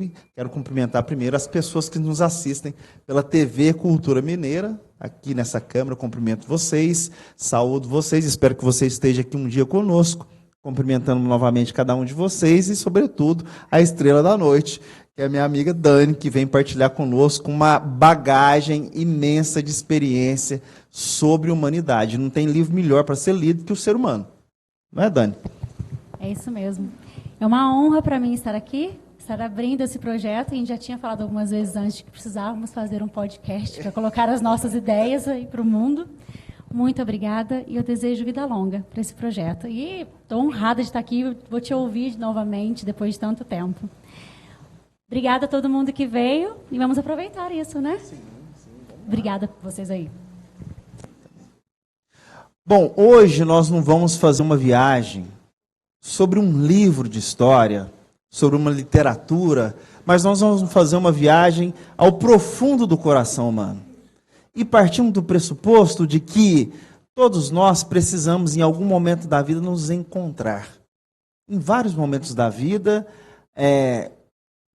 Quero cumprimentar primeiro as pessoas que nos assistem pela TV Cultura Mineira, aqui nessa câmera. Cumprimento vocês, saúdo vocês, espero que você esteja aqui um dia conosco, cumprimentando novamente cada um de vocês e, sobretudo, a estrela da noite, que é a minha amiga Dani, que vem partilhar conosco uma bagagem imensa de experiência sobre humanidade. Não tem livro melhor para ser lido que o ser humano. Não é, Dani? É isso mesmo. É uma honra para mim estar aqui, estar abrindo esse projeto. A gente já tinha falado algumas vezes antes de que precisávamos fazer um podcast para colocar as nossas ideias aí para o mundo. Muito obrigada e eu desejo vida longa para esse projeto. E estou honrada de estar aqui, vou te ouvir novamente depois de tanto tempo. Obrigada a todo mundo que veio e vamos aproveitar isso, né? Sim. Obrigada por vocês aí. Bom, hoje nós não vamos fazer uma viagem sobre um livro de história, sobre uma literatura, mas nós vamos fazer uma viagem ao profundo do coração humano. E partimos do pressuposto de que todos nós precisamos, em algum momento da vida, nos encontrar. Em vários momentos da vida,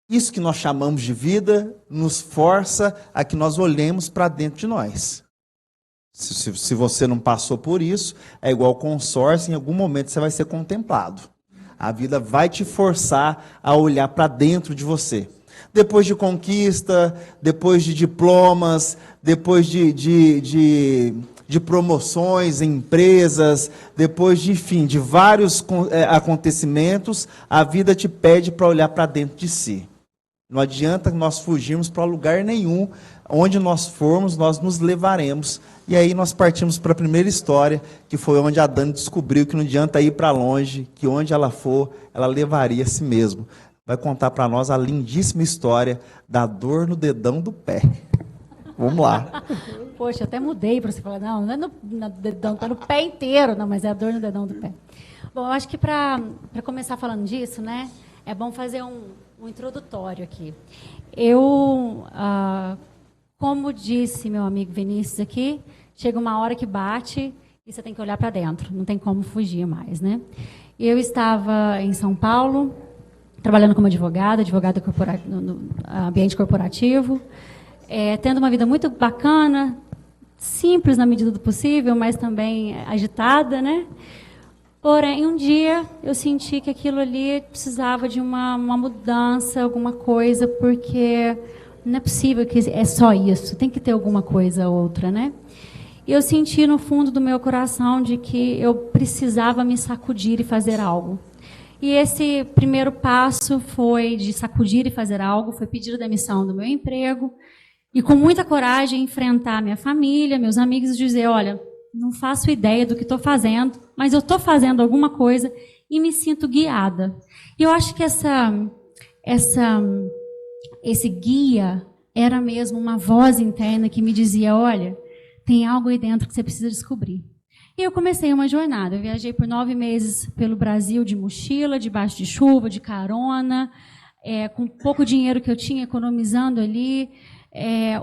isso que nós chamamos de vida nos força a que nós olhemos para dentro de nós. Se você não passou por isso, é igual consórcio, em algum momento você vai ser contemplado. A vida vai te forçar a olhar para dentro de você. Depois de conquista, depois de diplomas, depois de promoções em empresas, depois de, enfim, de vários acontecimentos, a vida te pede para olhar para dentro de si. Não adianta nós fugirmos para lugar nenhum. Onde nós formos, nós nos levaremos. E aí nós partimos para a primeira história, que foi onde a Dani descobriu que não adianta ir para longe, que onde ela for, ela levaria a si mesma. Vai contar para nós a lindíssima história da dor no dedão do pé. Vamos lá. Poxa, eu até mudei para você falar, não é no dedão, está no pé inteiro. Não, mas é a dor no dedão do pé. Bom, eu acho que para começar falando disso, né, é bom fazer um introdutório aqui. Como disse meu amigo Vinícius aqui, chega uma hora que bate e você tem que olhar para dentro, não tem como fugir mais, né? Eu estava em São Paulo, trabalhando como advogada no ambiente corporativo, tendo uma vida muito bacana, simples na medida do possível, mas também agitada, né? Porém, um dia eu senti que aquilo ali precisava de uma mudança, alguma coisa, porque não é possível que é só isso, tem que ter alguma coisa outra, né? E eu senti no fundo do meu coração de que eu precisava me sacudir e fazer algo. E esse primeiro passo foi de sacudir e fazer algo, foi pedir a demissão do meu emprego e com muita coragem enfrentar minha família, meus amigos e dizer, olha, não faço ideia do que estou fazendo, mas eu estou fazendo alguma coisa e me sinto guiada. E eu acho que esse guia era mesmo uma voz interna que me dizia, olha, tem algo aí dentro que você precisa descobrir. E eu comecei uma jornada. Eu viajei por 9 meses pelo Brasil de mochila, debaixo de chuva, de carona, com pouco dinheiro que eu tinha economizando ali.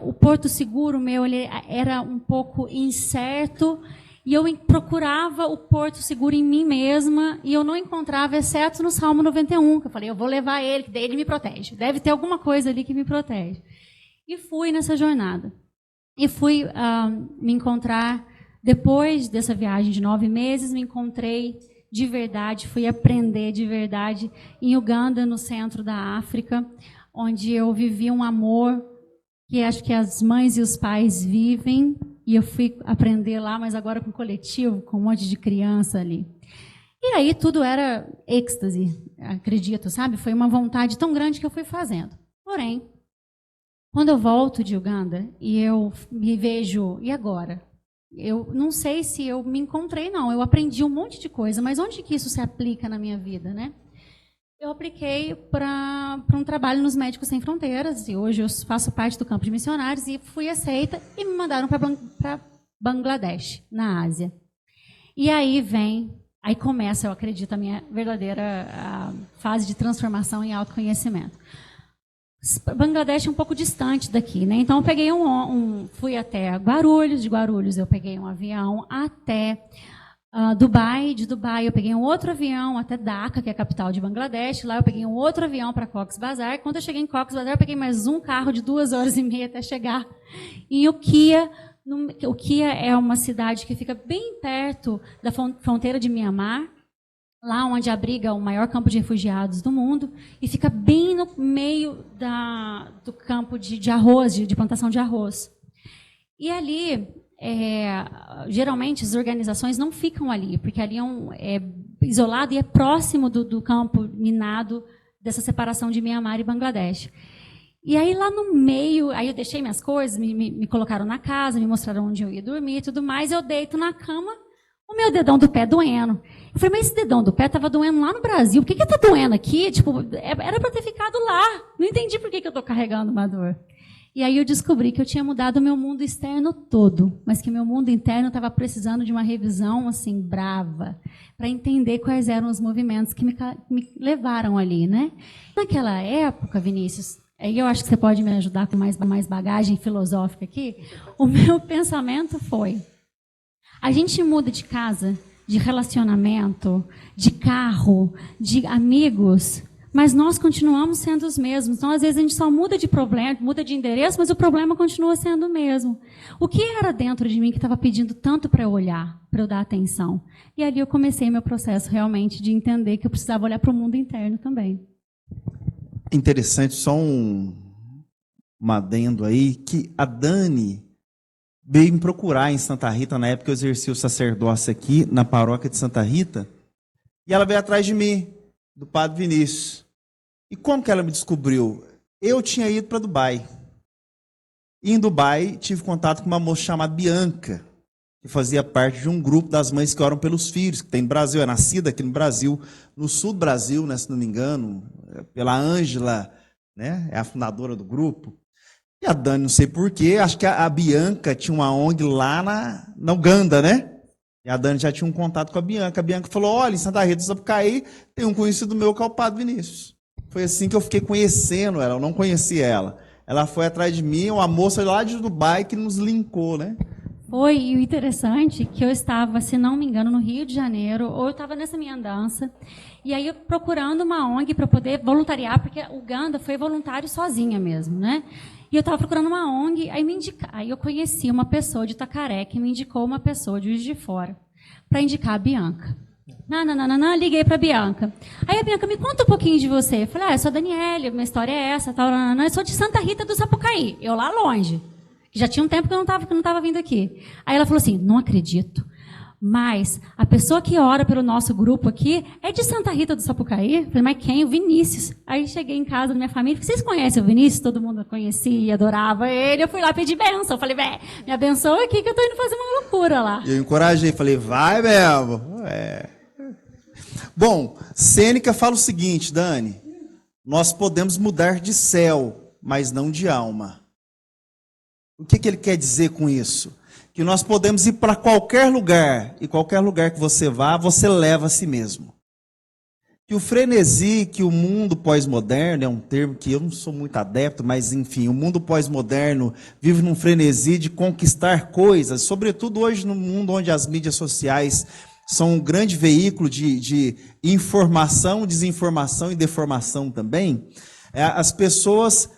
O porto seguro meu ele era um pouco incerto e eu procurava o porto seguro em mim mesma e eu não encontrava, exceto no Salmo 91, que eu falei, eu vou levar ele, que daí ele me protege. Deve ter alguma coisa ali que me protege. E fui nessa jornada. E fui me encontrar, depois dessa viagem de 9 meses, me encontrei de verdade, fui aprender de verdade em Uganda, no centro da África, onde eu vivi um amor que acho que as mães e os pais vivem, e eu fui aprender lá, mas agora com coletivo, com um monte de criança ali. E aí tudo era êxtase, acredito, sabe? Foi uma vontade tão grande que eu fui fazendo. Porém, quando eu volto de Uganda e eu me vejo, e agora? Eu não sei se eu me encontrei, não. Eu aprendi um monte de coisa, mas onde que isso se aplica na minha vida, né? Eu apliquei para um trabalho nos Médicos Sem Fronteiras, e hoje eu faço parte do campo de missionários, e fui aceita e me mandaram para Bangladesh, na Ásia. E aí começa, eu acredito, a minha verdadeira fase de transformação em autoconhecimento. Bangladesh é um pouco distante daqui, né? Então eu peguei fui até Guarulhos, de Guarulhos eu peguei um avião até Dubai. De Dubai eu peguei um outro avião até Dhaka, que é a capital de Bangladesh. Lá eu peguei um outro avião para Cox's Bazar. Quando eu cheguei em Cox's Bazar, eu peguei mais um carro de 2 horas e meia até chegar em Ukiah. Ukiah é uma cidade que fica bem perto da fronteira de Mianmar, lá onde abriga o maior campo de refugiados do mundo, e fica bem no meio do campo de arroz, de plantação de arroz. E ali, geralmente, as organizações não ficam ali, porque ali é isolado e é próximo do campo minado dessa separação de Mianmar e Bangladesh. E aí, lá no meio, aí eu deixei minhas coisas, me colocaram na casa, me mostraram onde eu ia dormir e tudo mais, eu deito na cama, o meu dedão do pé doendo. Eu falei, mas esse dedão do pé estava doendo lá no Brasil, por que está doendo aqui? Tipo, era para ter ficado lá. Não entendi por que eu estou carregando uma dor. E aí eu descobri que eu tinha mudado o meu mundo externo todo, mas que o meu mundo interno estava precisando de uma revisão assim brava, para entender quais eram os movimentos que me levaram ali, né? Naquela época, Vinícius, aí eu acho que você pode me ajudar com mais bagagem filosófica aqui, o meu pensamento foi: a gente muda de casa, de relacionamento, de carro, de amigos, mas nós continuamos sendo os mesmos. Então, às vezes, a gente só muda de problema, muda de endereço, mas o problema continua sendo o mesmo. O que era dentro de mim que estava pedindo tanto para eu olhar, para eu dar atenção? E ali eu comecei meu processo realmente de entender que eu precisava olhar para o mundo interno também. Interessante, só um adendo aí, que a Dani veio me procurar em Santa Rita, na época que eu exerci o sacerdócio aqui, na paróquia de Santa Rita, e ela veio atrás de mim, do Padre Vinícius. E como que ela me descobriu? Eu tinha ido para Dubai. E em Dubai tive contato com uma moça chamada Bianca, que fazia parte de um grupo das mães que oram pelos filhos, que tem no Brasil, é nascida aqui no Brasil, no sul do Brasil, né, se não me engano, pela Ângela, né, é a fundadora do grupo. E a Dani, não sei porquê, acho que a Bianca tinha uma ONG lá na Uganda, né? E a Dani já tinha um contato com a Bianca. A Bianca falou, olha, em Santa Rita do Sapucaí tem um conhecido meu que é o Padre Vinícius. Foi assim que eu fiquei conhecendo ela, eu não conhecia ela. Ela foi atrás de mim, uma moça lá de Dubai que nos linkou, né? Foi, e o interessante é que eu estava, se não me engano, no Rio de Janeiro, ou eu estava nessa minha andança, e aí eu procurando uma ONG para poder voluntariar, porque a Uganda foi voluntário sozinha mesmo, né? E eu estava procurando uma ONG, aí eu conheci uma pessoa de Itacaré, que me indicou uma pessoa de Juiz de Fora, para indicar a Bianca. Liguei para a Bianca. Aí a Bianca, me conta um pouquinho de você. Eu falei, eu sou a Daniele, minha história é essa, tal, eu sou de Santa Rita do Sapucaí, eu lá longe. Já tinha um tempo que eu não estava vindo aqui. Aí ela falou assim, não acredito, mas a pessoa que ora pelo nosso grupo aqui é de Santa Rita do Sapucaí. Eu falei, mas quem? O Vinícius. Aí cheguei em casa da minha família, vocês conhecem o Vinícius? Todo mundo conhecia, adorava ele. Eu fui lá pedir bênção. Eu falei, me abençoa aqui que eu estou indo fazer uma loucura lá. Eu encorajei, falei, vai mesmo. Bom, Sêneca fala o seguinte, Dani, nós podemos mudar de céu, mas não de alma. O que ele quer dizer com isso? Que nós podemos ir para qualquer lugar, e qualquer lugar que você vá, você leva a si mesmo. Que o frenesi, que o mundo pós-moderno, é um termo que eu não sou muito adepto, mas enfim, o mundo pós-moderno vive num frenesi de conquistar coisas, sobretudo hoje no mundo onde as mídias sociais são um grande veículo de informação, desinformação e deformação também. As pessoas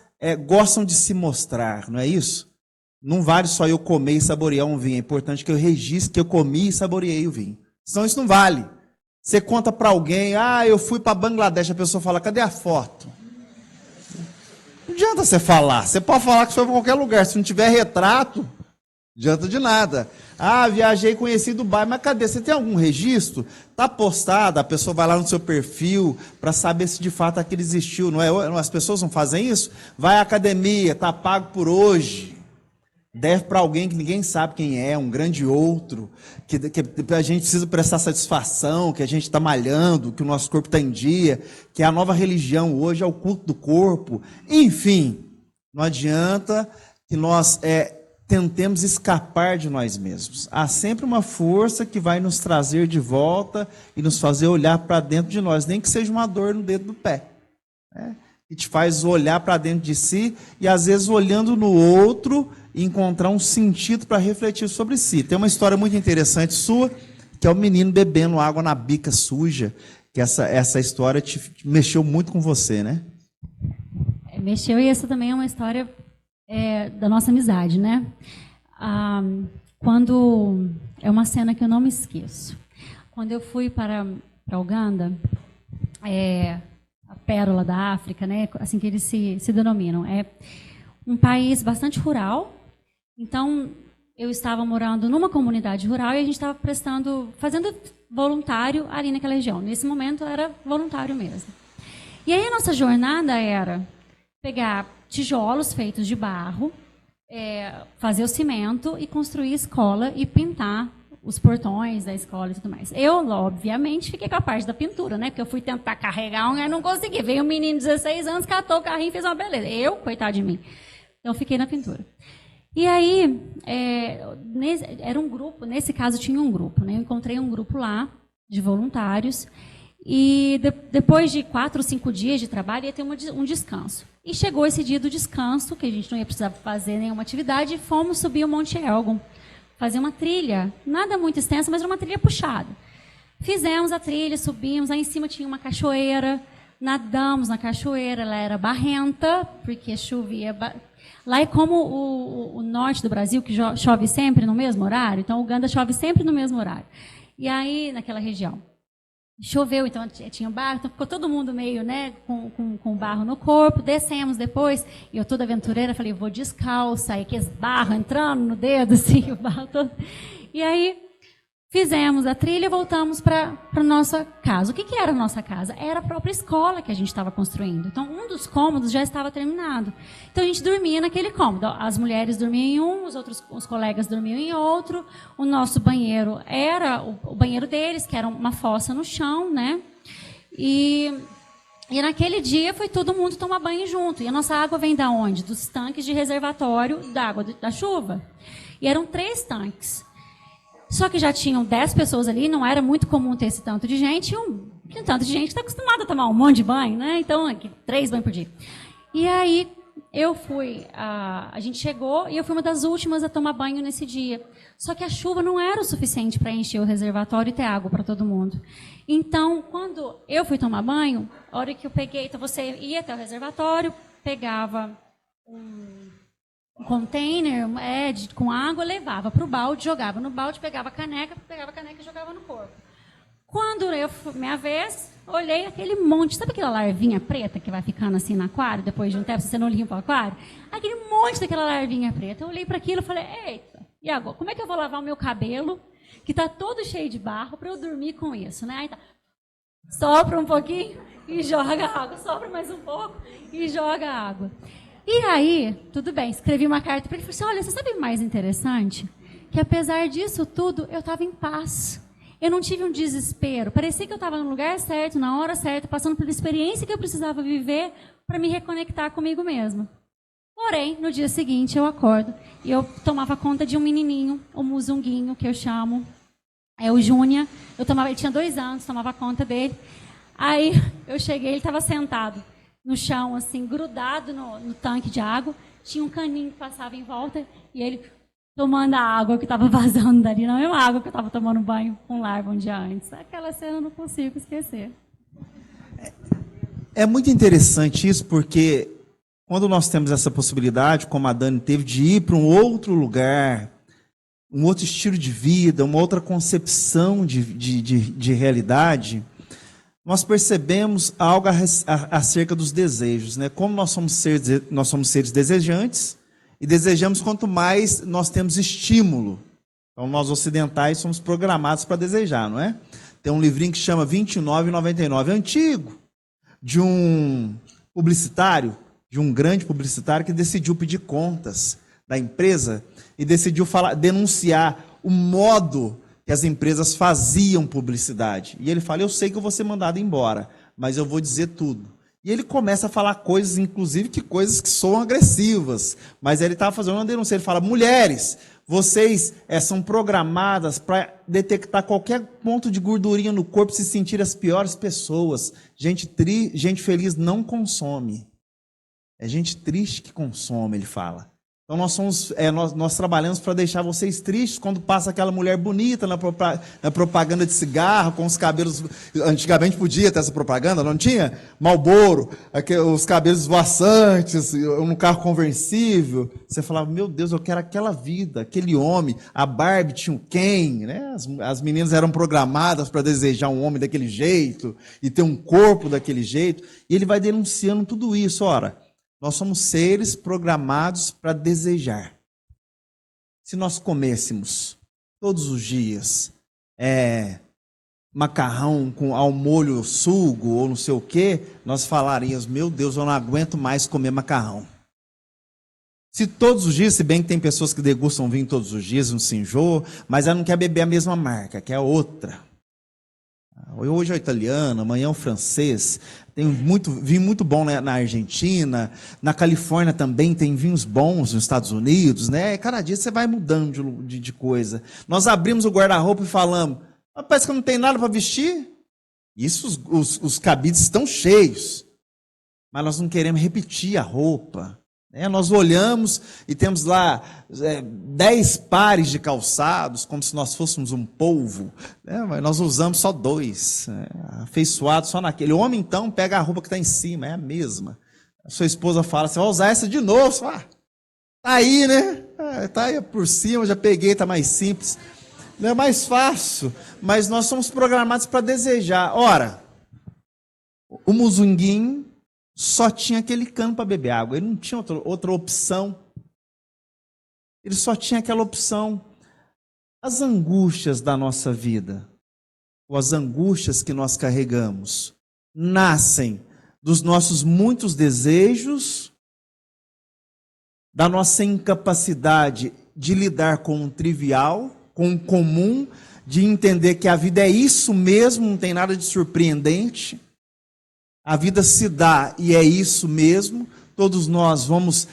gostam de se mostrar, não é isso? Não vale só eu comer e saborear um vinho. É importante que eu registre que eu comi e saboreei o vinho. Senão isso não vale. Você conta para alguém, eu fui para Bangladesh, a pessoa fala, cadê a foto? Não adianta você falar. Você pode falar que foi para qualquer lugar. Se não tiver retrato, não adianta de nada. Viajei, conheci Dubai, mas cadê? Você tem algum registro? Está postado, a pessoa vai lá no seu perfil para saber se de fato aquilo existiu. Não é? As pessoas não fazem isso? Vai à academia, está pago por hoje. Deve para alguém que ninguém sabe quem é, um grande outro, que a gente precisa prestar satisfação, que a gente está malhando, que o nosso corpo está em dia, que a nova religião hoje é o culto do corpo. Enfim, não adianta que nós tentemos escapar de nós mesmos. Há sempre uma força que vai nos trazer de volta e nos fazer olhar para dentro de nós, nem que seja uma dor no dedo do pé, né? Que te faz olhar para dentro de si e, às vezes, olhando no outro, encontrar um sentido para refletir sobre si. Tem uma história muito interessante sua, que é o menino bebendo água na bica suja, que essa história te mexeu muito com você, né? Mexeu, e essa também é uma história da nossa amizade, né? Quando é uma cena que eu não me esqueço. Quando eu fui para Uganda, a pérola da África, né? Assim que eles se denominam, é um país bastante rural. Então, eu estava morando numa comunidade rural e a gente estava fazendo voluntário ali naquela região. Nesse momento era voluntário mesmo. E aí a nossa jornada era pegar tijolos feitos de barro, fazer o cimento e construir escola e pintar os portões da escola e tudo mais. Eu, obviamente, fiquei com a parte da pintura, né? Porque eu fui tentar carregar e não consegui. Veio um menino de 16 anos, catou o carrinho e fez uma beleza. Eu, coitado de mim. Então, fiquei na pintura. E aí, era um grupo, nesse caso tinha um grupo, né? Eu encontrei um grupo lá, de voluntários, e depois de 4 ou 5 dias de trabalho, ia ter um descanso. E chegou esse dia do descanso, que a gente não ia precisar fazer nenhuma atividade, e fomos subir o Monte Elgon, fazer uma trilha, nada muito extensa, mas era uma trilha puxada. Fizemos a trilha, subimos, aí em cima tinha uma cachoeira, nadamos na cachoeira, ela era barrenta, porque chovia. Lá é como o norte do Brasil, que chove sempre no mesmo horário, então Uganda chove sempre no mesmo horário. E aí, naquela região, choveu, então tinha barro, então ficou todo mundo meio, né, com barro no corpo. Descemos depois, e eu toda aventureira, falei, vou descalça, aí aqueles barro entrando no dedo, assim, o barro todo. E aí, fizemos a trilha e voltamos para a nossa casa. O que era a nossa casa? Era a própria escola que a gente estava construindo. Então, um dos cômodos já estava terminado. Então, a gente dormia naquele cômodo. As mulheres dormiam em um, os colegas dormiam em outro. O nosso banheiro era o banheiro deles, que era uma fossa no chão, né? E naquele dia foi todo mundo tomar banho junto. E a nossa água vem da onde? Dos tanques de reservatório da água da chuva. E eram 3 tanques. Só que já tinham 10 pessoas ali, não era muito comum ter esse tanto de gente, tinha um tanto de gente que está acostumada a tomar um monte de banho, né? Então, aqui, 3 banhos por dia. E aí, a gente chegou e eu fui uma das últimas a tomar banho nesse dia. Só que a chuva não era o suficiente para encher o reservatório e ter água para todo mundo. Então, quando eu fui tomar banho, a hora que eu peguei, então você ia até o reservatório, pegava um container com água, levava para o balde, jogava no balde, pegava a caneca e jogava no corpo. Quando minha vez, olhei aquele monte, sabe aquela larvinha preta que vai ficando assim no aquário, depois de um tempo, se você não limpa o aquário? Aquele monte daquela larvinha preta. Eu olhei para aquilo e falei, eita, e agora? Como é que eu vou lavar o meu cabelo, que está todo cheio de barro, para eu dormir com isso, né? Aí tá, sopra um pouquinho e joga água, sopra mais um pouco e joga água. E aí, tudo bem, escrevi uma carta para ele e falei assim, olha, você sabe o mais interessante? Que apesar disso tudo, eu estava em paz. Eu não tive um desespero. Parecia que eu estava no lugar certo, na hora certa, passando pela experiência que eu precisava viver para me reconectar comigo mesma. Porém, no dia seguinte, eu acordo e eu tomava conta de um menininho, o Muzunguinho, que eu chamo, é o Júnior. Ele tinha 2 anos, tomava conta dele. Aí, eu cheguei, ele estava sentado no chão, assim, grudado no tanque de água. Tinha um caninho que passava em volta e ele tomando a água que estava vazando dali. Não é a água que eu estava tomando banho com larva um dia antes. Aquela cena eu não consigo esquecer. É muito interessante isso, porque quando nós temos essa possibilidade, como a Dani teve, de ir para um outro lugar, um outro estilo de vida, uma outra concepção de realidade, nós percebemos algo acerca dos desejos, né? Como nós somos seres desejantes e desejamos quanto mais nós temos estímulo. Então, nós ocidentais somos programados para desejar, não é? Tem um livrinho que chama R$29,99, antigo, de um publicitário, de um grande publicitário que decidiu pedir contas da empresa e decidiu denunciar o modo que as empresas faziam publicidade. E ele fala, eu sei que eu vou ser mandado embora, mas eu vou dizer tudo. E ele começa a falar coisas, inclusive coisas que soam agressivas. Mas ele estava fazendo uma denúncia. Ele fala, mulheres, vocês são programadas para detectar qualquer ponto de gordurinha no corpo e se sentir as piores pessoas. Gente feliz não consome. É gente triste que consome, ele fala. Então nós trabalhamos para deixar vocês tristes quando passa aquela mulher bonita na propaganda de cigarro, com os cabelos. Antigamente podia ter essa propaganda, não tinha? Marlboro, os cabelos esvoaçantes, um carro conversível. Você falava, meu Deus, eu quero aquela vida, aquele homem. A Barbie tinha o Ken, né? As meninas eram programadas para desejar um homem daquele jeito e ter um corpo daquele jeito. E ele vai denunciando tudo isso, ora. Nós somos seres programados para desejar. Se nós comêssemos todos os dias macarrão ao molho sugo ou não sei o quê, nós falaríamos, meu Deus, eu não aguento mais comer macarrão. Se todos os dias, se bem que tem pessoas que degustam vinho todos os dias, não se enjoam, mas ela não quer beber a mesma marca, quer outra. Hoje é o italiano, amanhã é o francês. Tem vinho muito bom na Argentina, na Califórnia também tem vinhos bons nos Estados Unidos, né? Cada dia você vai mudando de coisa. Nós abrimos o guarda-roupa e falamos, parece que não tem nada para vestir. Isso, os cabides estão cheios, mas nós não queremos repetir a roupa. Nós olhamos e temos lá 10 pares de calçados, como se nós fôssemos um polvo, mas nós usamos só 2, afeiçoado só naquele. O homem, então, pega a roupa que está em cima, é a mesma. A sua esposa fala, você vai usar essa de novo? Você fala, tá aí, né? Tá aí por cima, já peguei, tá mais simples. Não é mais fácil, mas nós somos programados para desejar. Ora, o Muzunguinho só tinha aquele cano para beber água, ele não tinha outra opção. Ele só tinha aquela opção. As angústias da nossa vida, ou as angústias que nós carregamos, nascem dos nossos muitos desejos, da nossa incapacidade de lidar com o trivial, com o comum, de entender que a vida é isso mesmo, não tem nada de surpreendente. A vida se dá e é isso mesmo. Todos nós vamos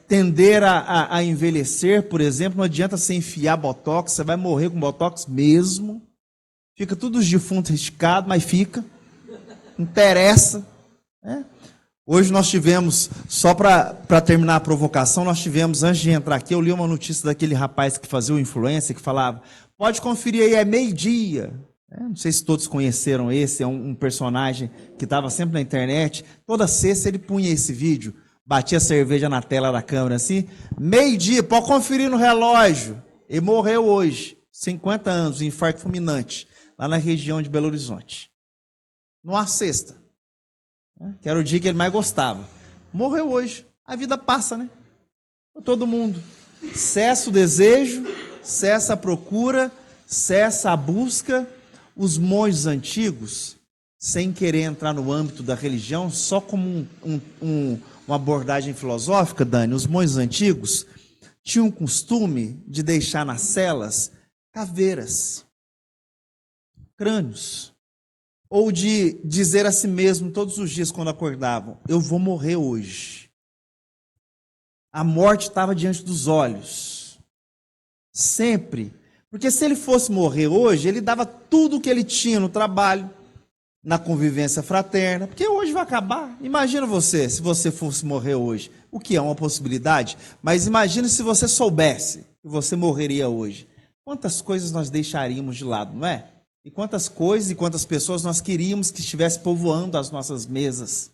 tender a envelhecer, por exemplo. Não adianta você enfiar botox, você vai morrer com botox mesmo. Fica tudo os defuntos riscados, mas fica. Não interessa. Hoje nós tivemos, só para terminar a provocação, nós tivemos, antes de entrar aqui, eu li uma notícia daquele rapaz que fazia o influencer, que falava, pode conferir aí, é meio-dia. Não sei se todos conheceram esse, é um personagem que estava sempre na internet. Toda sexta ele punha esse vídeo, batia a cerveja na tela da câmera assim, meio-dia, pode conferir no relógio. Ele morreu hoje, 50 anos, infarto fulminante, lá na região de Belo Horizonte. Numa sexta, que era o dia que ele mais gostava. Morreu hoje. A vida passa, né? Todo mundo. Cessa o desejo, cessa a procura, cessa a busca. Os monges antigos, sem querer entrar no âmbito da religião, só como uma abordagem filosófica, Dani, os monges antigos tinham o costume de deixar nas celas caveiras, crânios, ou de dizer a si mesmo todos os dias quando acordavam, eu vou morrer hoje. A morte estava diante dos olhos, sempre. Porque se ele fosse morrer hoje, ele dava tudo o que ele tinha no trabalho, na convivência fraterna, porque hoje vai acabar. Imagina você, se você fosse morrer hoje, o que é uma possibilidade, mas imagina se você soubesse que você morreria hoje. Quantas coisas nós deixaríamos de lado, não é? E quantas coisas e quantas pessoas nós queríamos que estivesse povoando as nossas mesas.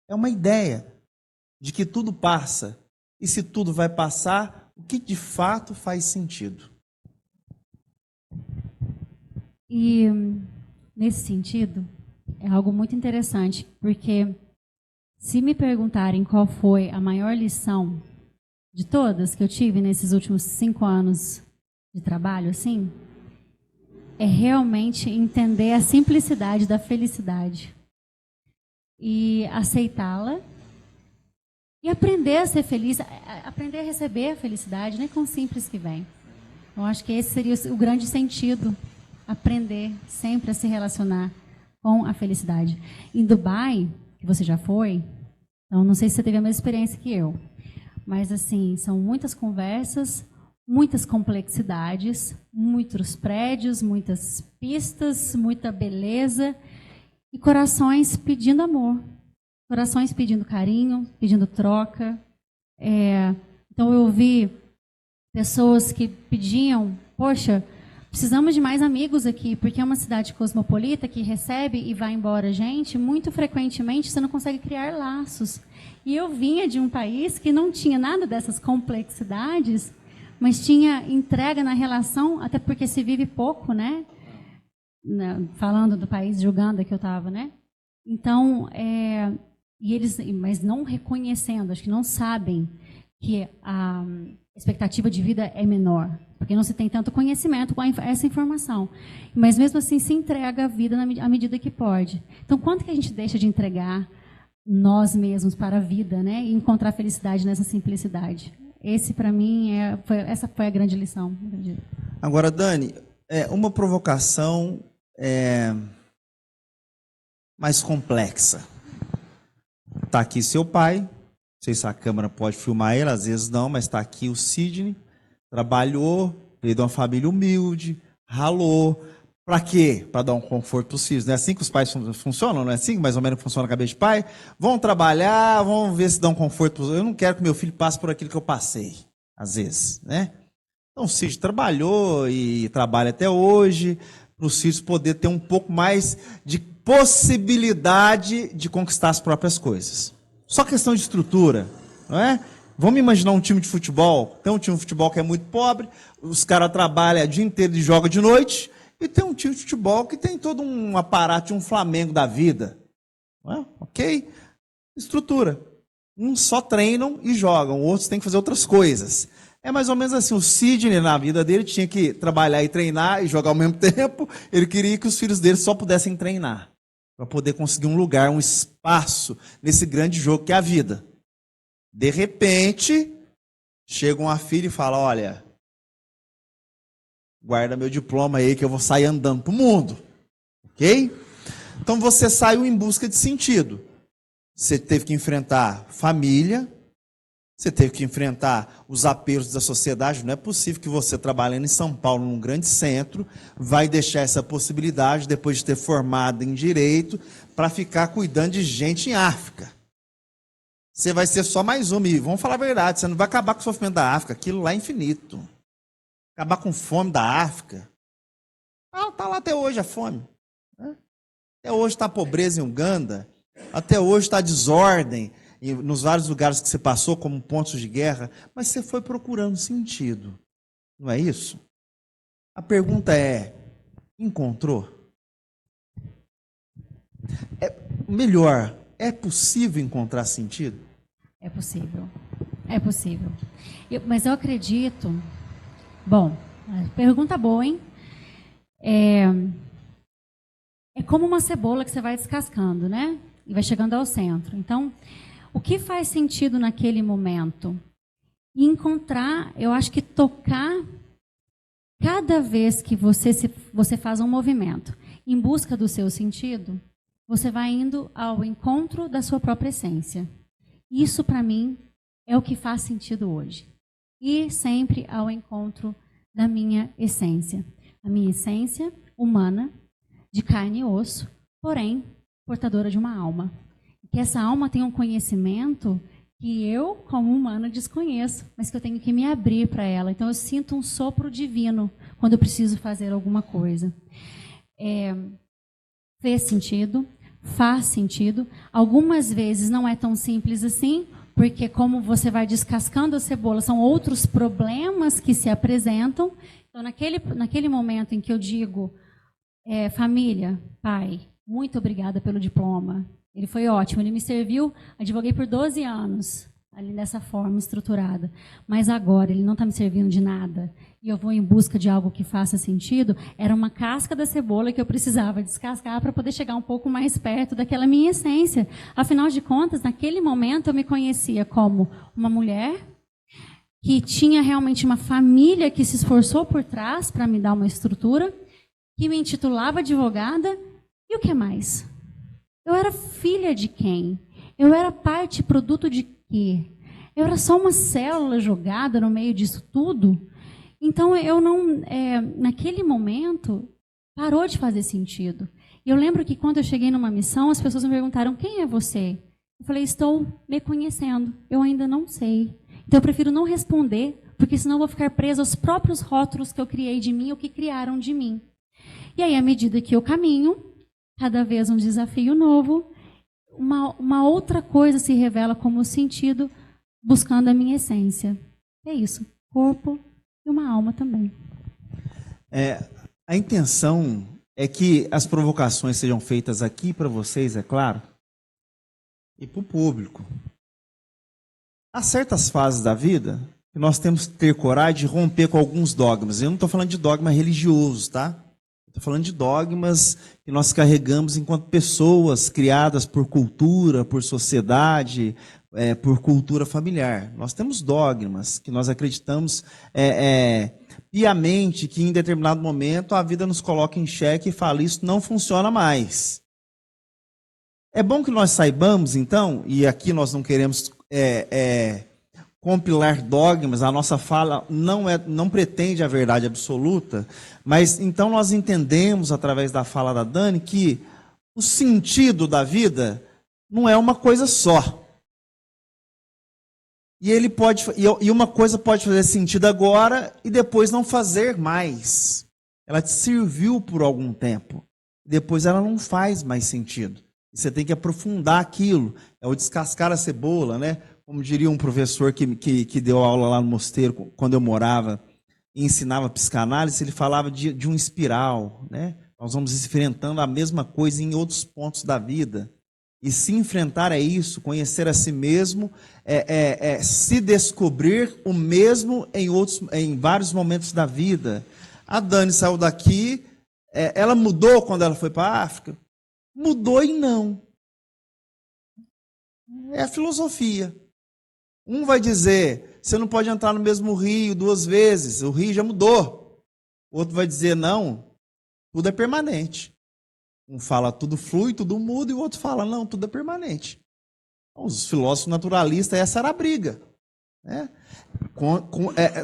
É uma ideia de que tudo passa, e se tudo vai passar, o que de fato faz sentido? E, nesse sentido, é algo muito interessante, porque se me perguntarem qual foi a maior lição de todas que eu tive nesses últimos 5 anos de trabalho, assim, é realmente entender a simplicidade da felicidade e aceitá-la. E aprender a ser feliz, aprender a receber a felicidade, não é tão simples que vem. Eu acho que esse seria o grande sentido, aprender sempre a se relacionar com a felicidade. Em Dubai, que você já foi, então não sei se você teve a mesma experiência que eu, mas assim, são muitas conversas, muitas complexidades, muitos prédios, muitas pistas, muita beleza e corações pedindo amor. Corações pedindo carinho, pedindo troca, Então, eu ouvi pessoas que pediam, poxa, precisamos de mais amigos aqui, porque é uma cidade cosmopolita que recebe e vai embora gente, muito frequentemente você não consegue criar laços. E eu vinha de um país que não tinha nada dessas complexidades, mas tinha entrega na relação, até porque se vive pouco, né? Falando do país de Uganda que eu estava, né? Então, mas não reconhecendo, acho que não sabem que a expectativa de vida é menor, porque não se tem tanto conhecimento com essa informação. Mas mesmo assim se entrega a vida à medida que pode. Então, quanto que a gente deixa de entregar nós mesmos para a vida, né? E encontrar felicidade nessa simplicidade? Esse, para mim, essa foi a grande lição. Agora, Dani, uma provocação mais complexa. Está aqui seu pai, não sei se a câmera pode filmar ele, às vezes não, mas está aqui o Sidney, trabalhou, veio de uma família humilde, ralou. Para quê? Para dar um conforto para os filhos. Não é assim que os pais funcionam? Não é assim que mais ou menos funciona a cabeça de pai? Vão trabalhar, vão ver se dão um conforto. Eu não quero que meu filho passe por aquilo que eu passei, às vezes, né? Então o Sidney trabalhou e trabalha até hoje, para os filhos poder ter um pouco mais de possibilidade de conquistar as próprias coisas. Só questão de estrutura, não é? Vamos imaginar um time de futebol. Tem um time de futebol que é muito pobre, os caras trabalham o dia inteiro e jogam de noite, e tem um time de futebol que tem todo um aparato de um Flamengo da vida. Não é? Ok? Estrutura. Uns só treinam e jogam, outros têm que fazer outras coisas. É mais ou menos assim, o Sidney, na vida dele, tinha que trabalhar e treinar e jogar ao mesmo tempo. Ele queria que os filhos dele só pudessem treinar, para poder conseguir um lugar, um espaço nesse grande jogo que é a vida. De repente, chega uma filha e fala, olha, guarda meu diploma aí que eu vou sair andando pro mundo. Ok? Então você saiu em busca de sentido. Você teve que enfrentar família, você teve que enfrentar os apelos da sociedade. Não é possível que você, trabalhando em São Paulo, num grande centro, vai deixar essa possibilidade, depois de ter formado em Direito, para ficar cuidando de gente em África. Você vai ser só mais uma. E vamos falar a verdade, você não vai acabar com o sofrimento da África. Aquilo lá é infinito. Acabar com fome da África. Está lá até hoje a fome. Até hoje está a pobreza em Uganda. Até hoje está a desordem nos vários lugares que você passou, como pontos de guerra. Mas você foi procurando sentido. Não é isso? A pergunta é, encontrou? Melhor, é possível encontrar sentido? É possível. É possível. Mas eu acredito... Bom, pergunta boa, hein? É como uma cebola que você vai descascando, né? E vai chegando ao centro. Então, o que faz sentido naquele momento? E encontrar, eu acho que tocar, cada vez que você faz um movimento em busca do seu sentido, você vai indo ao encontro da sua própria essência. Isso, para mim, é o que faz sentido hoje. Ir sempre ao encontro da minha essência. A minha essência humana, de carne e osso, porém, portadora de uma alma. Que essa alma tem um conhecimento que eu, como humana, desconheço, mas que eu tenho que me abrir para ela. Então, eu sinto um sopro divino quando eu preciso fazer alguma coisa. Fez sentido, faz sentido. Algumas vezes não é tão simples assim, porque como você vai descascando a cebola, são outros problemas que se apresentam. Então, naquele momento em que eu digo, família, pai, muito obrigada pelo diploma. Ele foi ótimo, ele me serviu, advoguei por 12 anos, ali dessa forma estruturada. Mas agora ele não está me servindo de nada. E eu vou em busca de algo que faça sentido. Era uma casca da cebola que eu precisava descascar para poder chegar um pouco mais perto daquela minha essência. Afinal de contas, naquele momento eu me conhecia como uma mulher que tinha realmente uma família que se esforçou por trás para me dar uma estrutura, que me intitulava advogada, e o que mais? Eu era filha de quem? Eu era parte, produto de quê? Eu era só uma célula jogada no meio disso tudo? Então, eu não... naquele momento, parou de fazer sentido. E eu lembro que quando eu cheguei numa missão, as pessoas me perguntaram, quem é você? Eu falei, estou me conhecendo. Eu ainda não sei. Então eu prefiro não responder, porque senão eu vou ficar presa aos próprios rótulos que eu criei de mim ou que criaram de mim. E aí, à medida que eu caminho, cada vez um desafio novo, uma outra coisa se revela como sentido, buscando a minha essência. É isso, corpo e uma alma também. A intenção é que as provocações sejam feitas aqui para vocês, é claro, e para o público. Há certas fases da vida que nós temos que ter coragem de romper com alguns dogmas. Eu não estou falando de dogma religioso, tá? Estou falando de dogmas que nós carregamos enquanto pessoas criadas por cultura, por sociedade, por cultura familiar. Nós temos dogmas que nós acreditamos piamente que em determinado momento a vida nos coloca em xeque e fala, isso não funciona mais. É bom que nós saibamos, então, e aqui nós não queremos compilar dogmas, a nossa fala não pretende a verdade absoluta, mas então nós entendemos, através da fala da Dani, que o sentido da vida não é uma coisa só. E uma coisa pode fazer sentido agora e depois não fazer mais. Ela te serviu por algum tempo, depois ela não faz mais sentido. E você tem que aprofundar aquilo, é o descascar a cebola, né? Como diria um professor que deu aula lá no mosteiro, quando eu morava, e ensinava psicanálise, ele falava de um espiral, né? Nós vamos enfrentando a mesma coisa em outros pontos da vida. E se enfrentar é isso, conhecer a si mesmo, se descobrir o mesmo em vários momentos da vida. A Dani saiu daqui, ela mudou quando ela foi para a África? Mudou e não. É a filosofia. Um vai dizer, você não pode entrar no mesmo rio 2 vezes, o rio já mudou. O outro vai dizer, não, tudo é permanente. Um fala, tudo flui, tudo muda, e o outro fala, não, tudo é permanente. Os filósofos naturalistas, essa era a briga.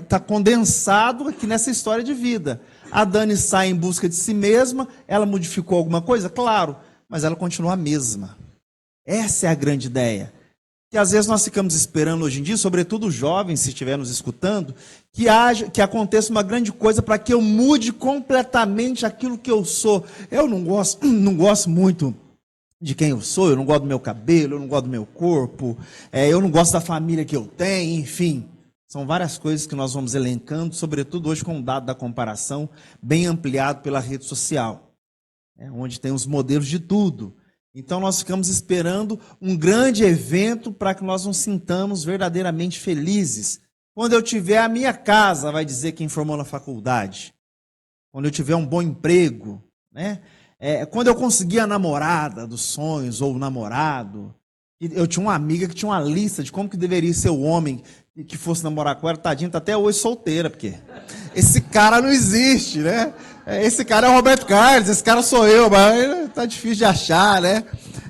Está condensado aqui nessa história de vida. A Dani sai em busca de si mesma, ela modificou alguma coisa? Claro, mas ela continua a mesma. Essa é a grande ideia. Que às vezes nós ficamos esperando hoje em dia, sobretudo os jovens, se estiver nos escutando, que aconteça uma grande coisa para que eu mude completamente aquilo que eu sou. Eu não gosto muito de quem eu sou, eu não gosto do meu cabelo, eu não gosto do meu corpo, eu não gosto da família que eu tenho, enfim. São várias coisas que nós vamos elencando, sobretudo hoje com o dado da comparação bem ampliado pela rede social, onde tem os modelos de tudo. Então nós ficamos esperando um grande evento para que nós nos sintamos verdadeiramente felizes. Quando eu tiver a minha casa, vai dizer quem formou na faculdade. Quando eu tiver um bom emprego, né? Quando eu conseguir a namorada dos sonhos ou o namorado. Eu tinha uma amiga que tinha uma lista de como que deveria ser o homem que fosse namorar com ela, tadinha, está até hoje solteira, porque esse cara não existe, né? Esse cara é o Roberto Carlos, esse cara sou eu, mas tá difícil de achar, né?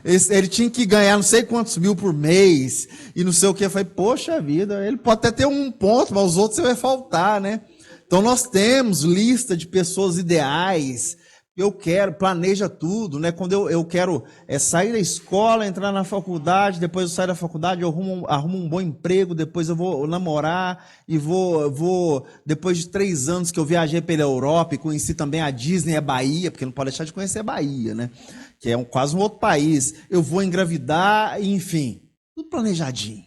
Ele tinha que ganhar não sei quantos mil por mês, e não sei o que. Eu falei, poxa vida, ele pode até ter um ponto, mas os outros você vai faltar, né? Então nós temos lista de pessoas ideais, eu quero, planeja tudo, né? Quando eu quero sair da escola, entrar na faculdade, depois eu saio da faculdade, eu arrumo um bom emprego, depois eu vou namorar e vou depois de 3 anos que eu viajei pela Europa e conheci também a Disney e a Bahia, porque não pode deixar de conhecer a Bahia, né? Que é quase um outro país. Eu vou engravidar, enfim, tudo planejadinho,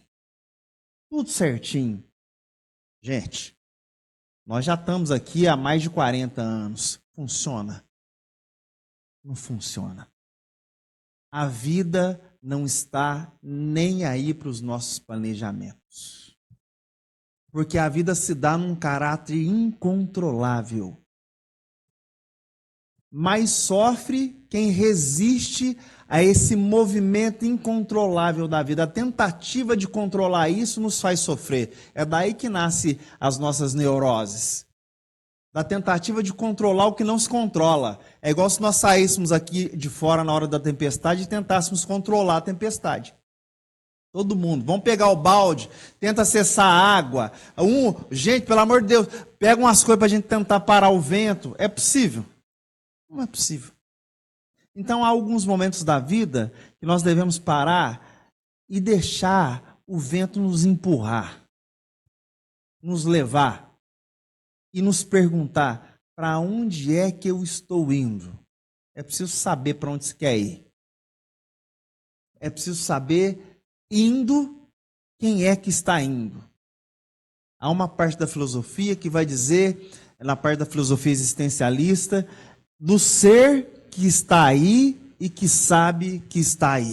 tudo certinho. Gente, nós já estamos aqui há mais de 40 anos. Funciona? Não funciona. A vida não está nem aí para os nossos planejamentos. Porque a vida se dá num caráter incontrolável. Mas sofre quem resiste a esse movimento incontrolável da vida. A tentativa de controlar isso nos faz sofrer. É daí que nascem as nossas neuroses. Da tentativa de controlar o que não se controla. É igual se nós saíssemos aqui de fora na hora da tempestade e tentássemos controlar a tempestade. Todo mundo. Vamos pegar o balde, tenta acessar a água. Gente, pelo amor de Deus, pega umas coisas para a gente tentar parar o vento. É possível? Não é possível. Então há alguns momentos da vida que nós devemos parar e deixar o vento nos empurrar. nos levar e nos perguntar para onde é que eu estou indo. É preciso saber para onde você quer ir. É preciso saber, indo, quem é que está indo. Há uma parte da filosofia que vai dizer, na parte da filosofia existencialista, do ser que está aí e que sabe que está aí.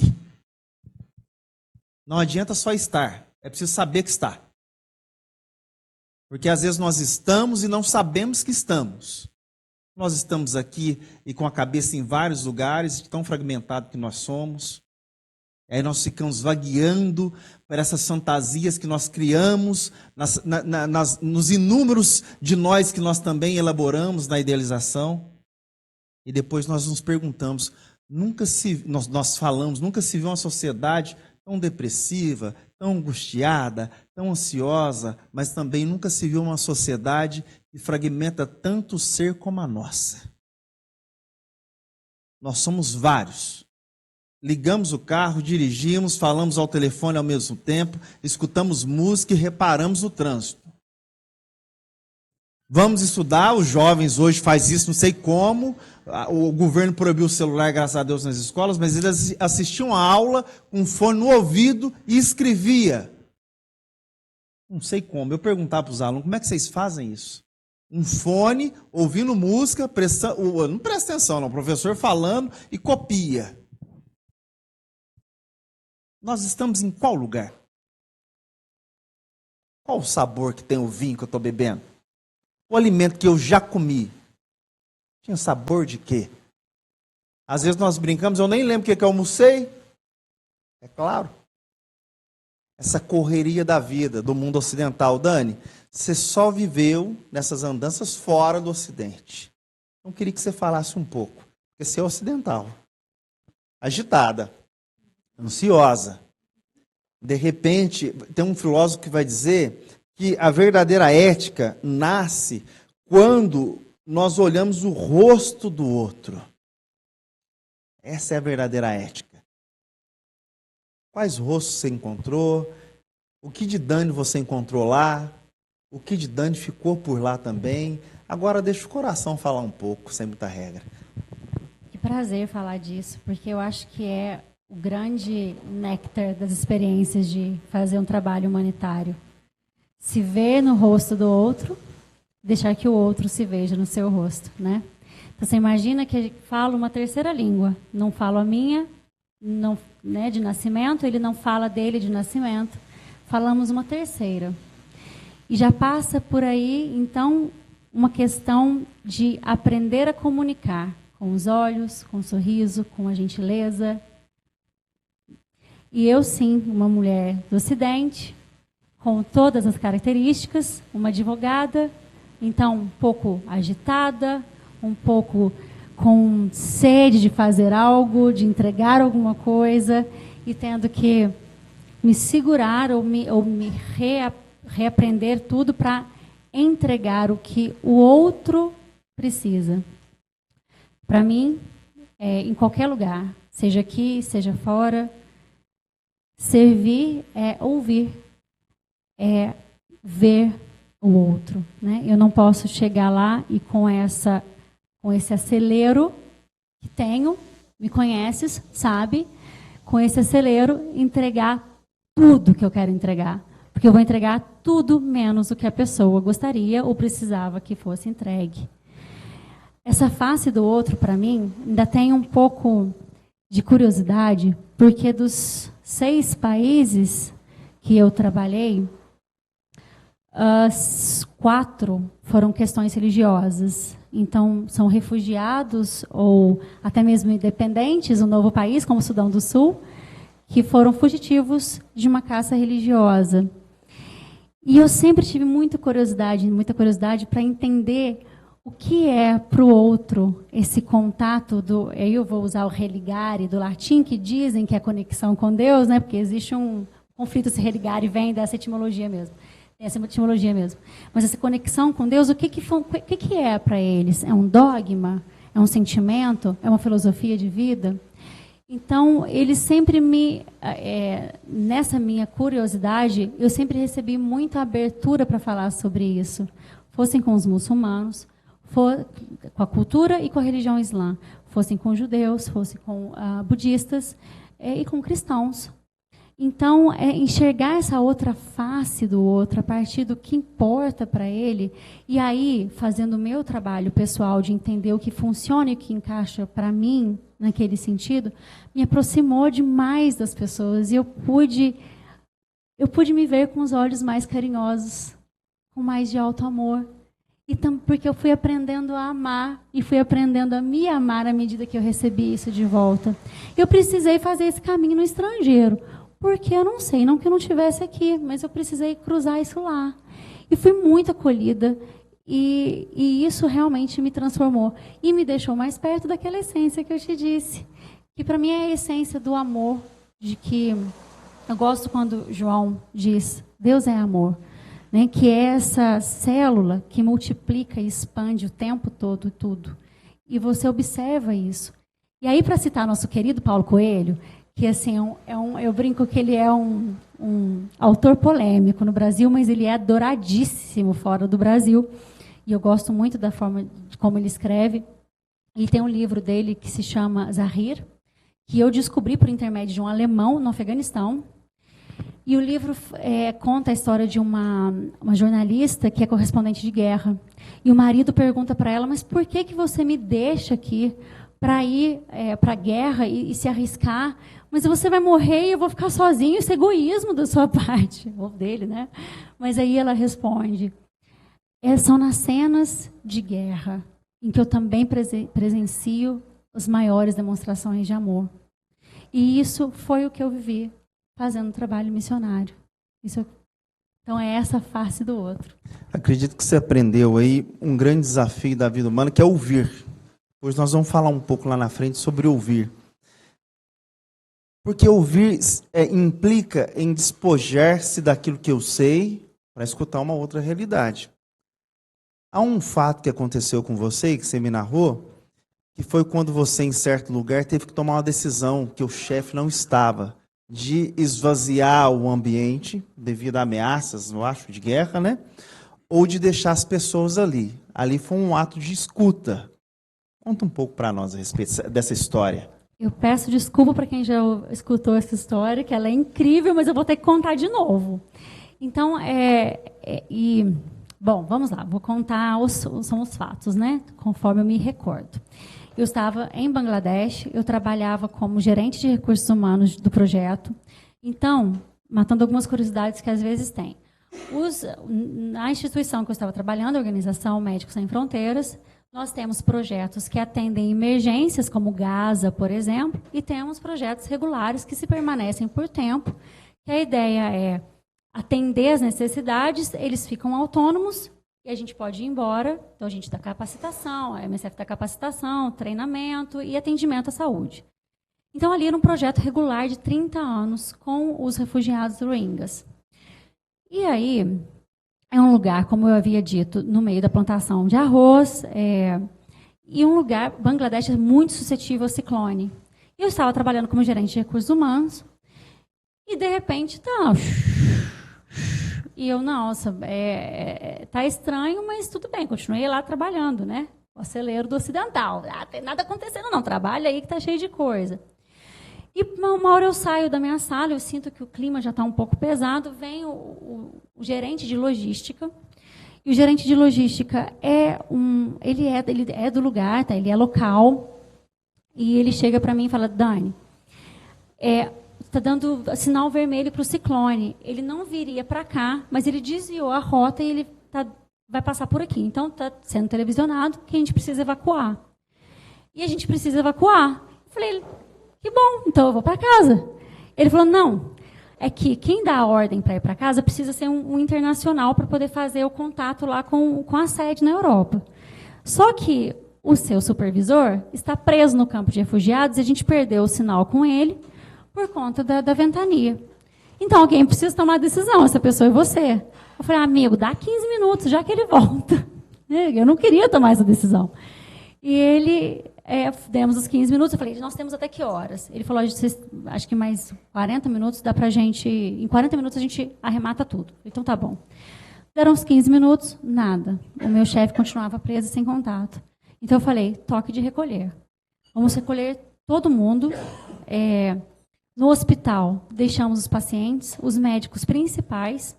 Não adianta só estar, é preciso saber que está. Porque às vezes nós estamos e não sabemos que estamos. Nós estamos aqui e com a cabeça em vários lugares, tão fragmentado que nós somos. Aí nós ficamos vagueando por essas fantasias que nós criamos, nos inúmeros de nós que nós também elaboramos na idealização. E depois nós nos perguntamos, nunca se viu uma sociedade tão depressiva, tão angustiada, tão ansiosa, mas também nunca se viu uma sociedade que fragmenta tanto o ser como a nossa. Nós somos vários. Ligamos o carro, dirigimos, falamos ao telefone ao mesmo tempo, escutamos música e reparamos o trânsito. Vamos estudar, os jovens hoje fazem isso, não sei como, o governo proibiu o celular, graças a Deus, nas escolas, mas eles assistiam a aula com um fone no ouvido e escrevia. Não sei como, eu perguntava para os alunos, como é que vocês fazem isso? Um fone, ouvindo música, não presta atenção, não, o professor falando e copia. Nós estamos em qual lugar? Qual o sabor que tem o vinho que eu estou bebendo? O alimento que eu já comi, tinha sabor de quê? Às vezes nós brincamos, eu nem lembro o que eu almocei. É claro. Essa correria da vida, do mundo ocidental. Dani, você só viveu nessas andanças fora do Ocidente. Então, eu queria que você falasse um pouco. Porque você é ocidental. Agitada. Ansiosa. De repente, tem um filósofo que vai dizer que a verdadeira ética nasce quando nós olhamos o rosto do outro. Essa é a verdadeira ética. Quais rostos você encontrou? O que de Dani você encontrou lá? O que de Dani ficou por lá também? Agora deixa o coração falar um pouco, sem muita regra. Que prazer falar disso, porque eu acho que é o grande néctar das experiências de fazer um trabalho humanitário. Se ver no rosto do outro, deixar que o outro se veja no seu rosto, né? Então, você imagina que eu falo uma terceira língua. Não falo a minha, não, né, de nascimento, ele não fala dele de nascimento. Falamos uma terceira. E já passa por aí, então, uma questão de aprender a comunicar com os olhos, com o sorriso, com a gentileza. E eu, sim, uma mulher do Ocidente, com todas as características, uma advogada, então um pouco agitada, um pouco com sede de fazer algo, de entregar alguma coisa, e tendo que me segurar ou me reaprender tudo para entregar o que o outro precisa. Para mim, em qualquer lugar, seja aqui, seja fora, servir é ouvir, é ver o outro, né? Eu não posso chegar lá e com esse acelero que tenho, me conheces, sabe? Com esse acelero, entregar tudo que eu quero entregar. Porque eu vou entregar tudo menos o que a pessoa gostaria ou precisava que fosse entregue. Essa face do outro, para mim, ainda tem um pouco de curiosidade, porque dos 6 países que eu trabalhei, 4 foram questões religiosas. Então, são refugiados ou até mesmo independentes, um novo país, como o Sudão do Sul, que foram fugitivos de uma caça religiosa. E eu sempre tive muita curiosidade para entender o que é para o outro esse contato aí eu vou usar o religare do latim, que dizem que é conexão com Deus, né? Porque existe um conflito se religare vem dessa etimologia mesmo. Essa etimologia mesmo. Mas essa conexão com Deus, o que é para eles? É um dogma? É um sentimento? É uma filosofia de vida? Então, ele sempre nessa minha curiosidade, eu sempre recebi muita abertura para falar sobre isso. Fossem com os muçulmanos, com a cultura e com a religião islã, fossem com judeus, fossem com budistas e com cristãos. Então, enxergar essa outra face do outro, a partir do que importa para ele, e aí, fazendo o meu trabalho pessoal de entender o que funciona e o que encaixa para mim, naquele sentido, me aproximou demais das pessoas, e eu pude me ver com os olhos mais carinhosos, com mais de alto amor, porque eu fui aprendendo a amar, e fui aprendendo a me amar à medida que eu recebi isso de volta. Eu precisei fazer esse caminho no estrangeiro, porque eu não sei, não que eu não estivesse aqui, mas eu precisei cruzar isso lá. E fui muito acolhida, e isso realmente me transformou. E me deixou mais perto daquela essência que eu te disse, que para mim é a essência do amor, de que eu gosto quando João diz, Deus é amor, né? Que é essa célula que multiplica e expande o tempo todo e tudo. E você observa isso. E aí, para citar nosso querido Paulo Coelho, que assim, eu brinco que ele é um autor polêmico no Brasil, mas ele é adoradíssimo fora do Brasil. E eu gosto muito da forma de como ele escreve. E tem um livro dele que se chama Zahir, que eu descobri por intermédio de um alemão no Afeganistão. E o livro conta a história de uma jornalista que é correspondente de guerra. E o marido pergunta para ela, mas por que você me deixa aqui para ir para a guerra e se arriscar? Mas você vai morrer e eu vou ficar sozinho, isso é egoísmo da sua parte. Ou dele, né? Mas aí ela responde, são nas cenas de guerra em que eu também presencio as maiores demonstrações de amor. E isso foi o que eu vivi fazendo um trabalho missionário. Então é essa face do outro. Acredito que você aprendeu aí um grande desafio da vida humana, que é ouvir. Hoje nós vamos falar um pouco lá na frente sobre ouvir. Porque ouvir implica em despojar-se daquilo que eu sei para escutar uma outra realidade. Há um fato que aconteceu com você, que você me narrou, que foi quando você, em certo lugar, teve que tomar uma decisão que o chefe não estava, de esvaziar o ambiente, devido a ameaças, eu acho, de guerra, né? Ou de deixar as pessoas ali. Ali foi um ato de escuta. Conta um pouco para nós a respeito dessa história. Eu peço desculpa para quem já escutou essa história, que ela é incrível, mas eu vou ter que contar de novo. Então, bom, vamos lá, vou contar são os fatos, né? Conforme eu me recordo. Eu estava em Bangladesh, eu trabalhava como gerente de recursos humanos do projeto. Então, matando algumas curiosidades que às vezes tem. Na instituição que eu estava trabalhando, a Organização Médicos Sem Fronteiras, nós temos projetos que atendem emergências, como Gaza, por exemplo, e temos projetos regulares que se permanecem por tempo, que a ideia é atender as necessidades, eles ficam autônomos e a gente pode ir embora. Então, a gente dá capacitação, a MSF dá capacitação, treinamento e atendimento à saúde. Então, ali era um projeto regular de 30 anos com os refugiados rohingyas. E aí, é um lugar, como eu havia dito, no meio da plantação de arroz, e um lugar, Bangladesh é muito suscetível ao ciclone. Eu estava trabalhando como gerente de recursos humanos, e de repente, e eu, nossa, tá estranho, mas tudo bem, continuei lá trabalhando, né? O acelero do ocidental. Ah, tem nada acontecendo, não, trabalha aí que tá cheio de coisa. E uma hora eu saio da minha sala, eu sinto que o clima já está um pouco pesado, vem o gerente de logística, e o gerente de logística ele é do lugar, tá? Ele é local, e ele chega para mim e fala, Dani, está dando sinal vermelho para o ciclone, ele não viria para cá, mas ele desviou a rota e ele vai passar por aqui, então está sendo televisionado que a gente precisa evacuar. E a gente precisa evacuar. Eu falei, que bom, então eu vou para casa. Ele falou, não, é que quem dá a ordem para ir para casa precisa ser um internacional para poder fazer o contato lá com a sede na Europa. Só que o seu supervisor está preso no campo de refugiados e a gente perdeu o sinal com ele por conta da ventania. Então, alguém precisa tomar a decisão, essa pessoa é você. Eu falei, amigo, dá 15 minutos, já que ele volta. Eu não queria tomar essa decisão. E ele demos os 15 minutos, eu falei, nós temos até que horas? Ele falou, acho que mais 40 minutos dá pra gente... Em 40 minutos a gente arremata tudo. Então tá bom. Deram uns 15 minutos, nada. O meu chefe continuava preso sem contato. Então eu falei, toque de recolher. Vamos recolher todo mundo. No hospital, deixamos os pacientes, os médicos principais,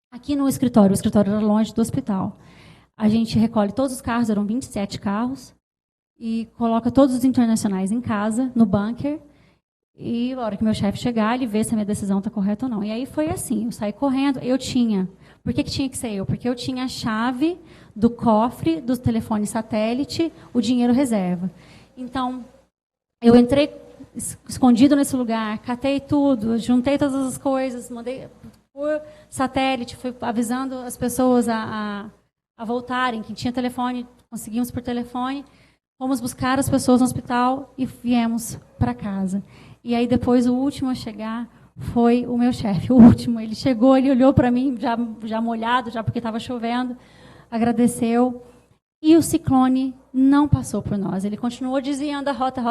aqui no escritório. O escritório era longe do hospital. A gente recolhe todos os carros, eram 27 carros, e coloca todos os internacionais em casa, no bunker, e a hora que meu chefe chegar, ele vê se a minha decisão está correta ou não. E aí foi assim, eu saí correndo, Por que tinha que ser eu? Porque eu tinha a chave do cofre, do telefone satélite, o dinheiro reserva. Então, eu entrei escondido nesse lugar, catei tudo, juntei todas as coisas, mandei por satélite, fui avisando as pessoas a voltarem, quem tinha telefone, conseguimos por telefone, fomos buscar as pessoas no hospital e viemos para casa. E aí depois o último a chegar foi o meu chefe, o último. Ele chegou, ele olhou para mim, já molhado, já porque estava chovendo, agradeceu. E o ciclone não passou por nós. Ele continuou desviando a rota,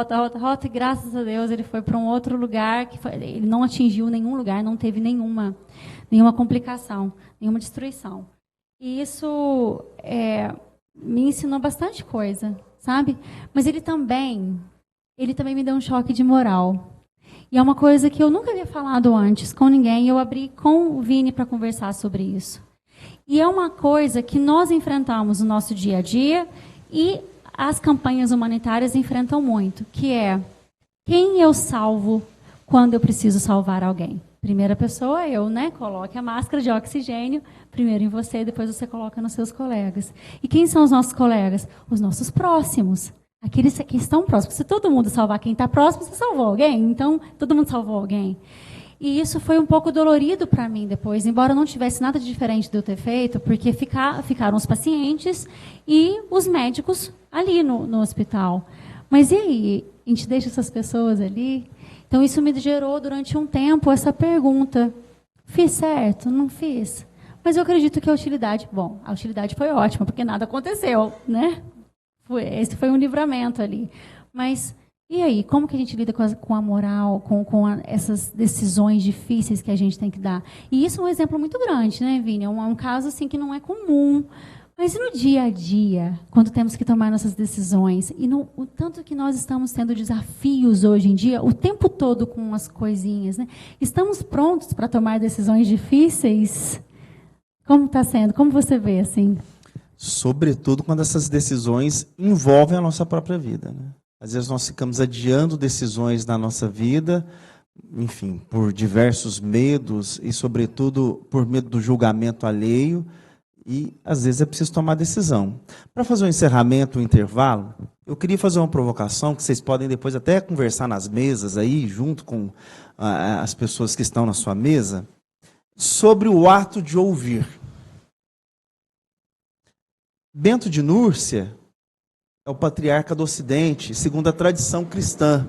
e graças a Deus ele foi para um outro lugar, ele não atingiu nenhum lugar, não teve nenhuma complicação, nenhuma destruição. E isso me ensinou bastante coisa, sabe? Mas ele também me deu um choque de moral. E é uma coisa que eu nunca havia falado antes com ninguém, e eu abri com o Vini para conversar sobre isso. E é uma coisa que nós enfrentamos no nosso dia a dia e as campanhas humanitárias enfrentam muito, que é quem eu salvo quando eu preciso salvar alguém. Primeira pessoa, eu, coloque a máscara de oxigênio, primeiro em você, depois você coloca nos seus colegas. E quem são os nossos colegas? Os nossos próximos. Aqueles que estão próximos. Se todo mundo salvar quem está próximo, você salvou alguém. Então, todo mundo salvou alguém. E isso foi um pouco dolorido para mim depois, embora não tivesse nada de diferente de eu ter feito, porque ficaram os pacientes e os médicos ali no hospital. Mas e aí? A gente deixa essas pessoas ali? Então, isso me gerou, durante um tempo, essa pergunta. Fiz certo? Não fiz? Mas eu acredito que a utilidade foi ótima, porque nada aconteceu, né? Esse foi um livramento ali. Mas, e aí? Como que a gente lida com a moral, com essas decisões difíceis que a gente tem que dar? E isso é um exemplo muito grande, né, Vini? É um caso assim, que não é comum. Mas e no dia a dia, quando temos que tomar nossas decisões? E o tanto que nós estamos tendo desafios hoje em dia, o tempo todo com as coisinhas, né? Estamos prontos para tomar decisões difíceis? Como está sendo? Como você vê, assim? Sobretudo quando essas decisões envolvem a nossa própria vida, né? Às vezes nós ficamos adiando decisões na nossa vida, enfim, por diversos medos e, sobretudo, por medo do julgamento alheio, e às vezes é preciso tomar decisão. Para fazer um encerramento, um intervalo, eu queria fazer uma provocação, que vocês podem depois até conversar nas mesas aí, junto com as pessoas que estão na sua mesa, sobre o ato de ouvir. Bento de Núrcia é o patriarca do Ocidente, segundo a tradição cristã.